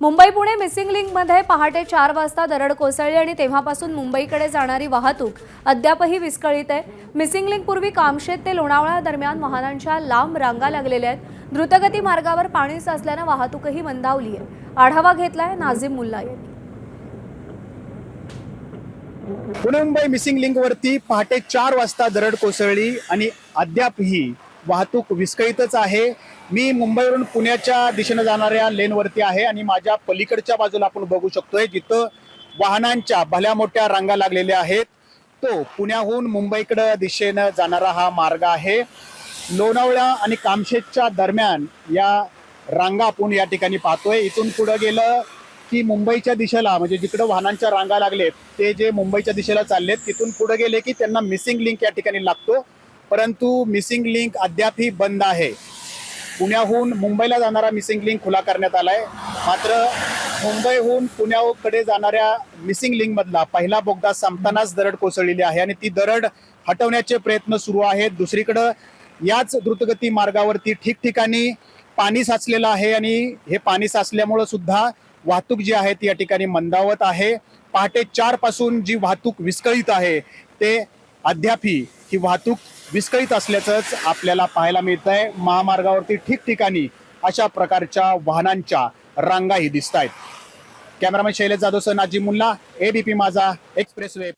Mumbai Pune missing लिंकमध्ये पहाटे 4 वाजता दरड कोसळली आणि तेव्हापासून मुंबईकडे जाणारी वाहतूक अद्यापही विस्कळीत आहे। मिसिंग लिंक पूर्वी कामशेत ते लोणावळा दरम्यान वाहनांच्या लांब रांगा लागलेल्या आहेत। द्रुतगती मार्गावर पाणी साचल्याने वाहतूकही मंदावली आहे। आढावा घेतलाय नाझीम मुल्ला यांनी। पुणे मुंबई मिसिंग लिंक वरती पहाटे 4 वाजता दरड कोसळली आणि अद्यापही वाहतूक विस्कळीतच आहे। मी मुंबईवरून पुण्याच्या दिशेने जाणाऱ्या लेनवरती आहे आणि माझ्या पलीकडच्या बाजूला आपण बघू शकतोय जिथं वाहनांच्या भल्या मोठ्या रांगा लागलेल्या आहेत। तो पुण्याहून मुंबईकडे दिशेने जाणारा हा मार्ग आहे। लोणावळा आणि कामशेतच्या दरम्यान या रांगा आपण या ठिकाणी पाहतोय। इथून पुढे गेलं की मुंबईच्या दिशेला म्हणजे जिकडे वाहनांच्या रांगा लागलेत ते जे मुंबईच्या दिशेला चाललेत तिथून पुढे गेले की त्यांना मिसिंग लिंक या ठिकाणी लागतो, परंतु मिसिंग लिंक अद्यापही बंद आहे। पुण्याहून मुंबईला जाणारा मिसिंग लिंक खुला करण्यात आलाय, मात्र मुंबईहून पुण्याकडे जाणाऱ्या मिसिंग लिंक मधला पहिला बोगदा संपतानाच दरड कोसळलेली आहे आणि ती दरड हटवण्याचे प्रयत्न सुरू आहेत। दुसरीकडे याच द्रुतगती मार्गावरती ठिकठिकाणी पाणी साचलेलं आहे आणि हे पाणी साचल्यामुळे सुद्धा वाहतूक जी आहे ती या ठिकाणी मंदावत आहे। पहाटे 4 पासून जी वाहतूक विस्कळीत आहे ते अद्यापही ही वाहतूक विस्कळीत असल्याचंच आपल्याला पाहायला मिळत आहे। महामार्गावरती ठिकठिकाणी अशा प्रकारच्या वाहनांच्या रांगाही दिसत आहेत। कॅमेरामॅन शैलेश जाधवसह नाझीम मुल्ला, एबीपी माझा, एक्सप्रेस वे।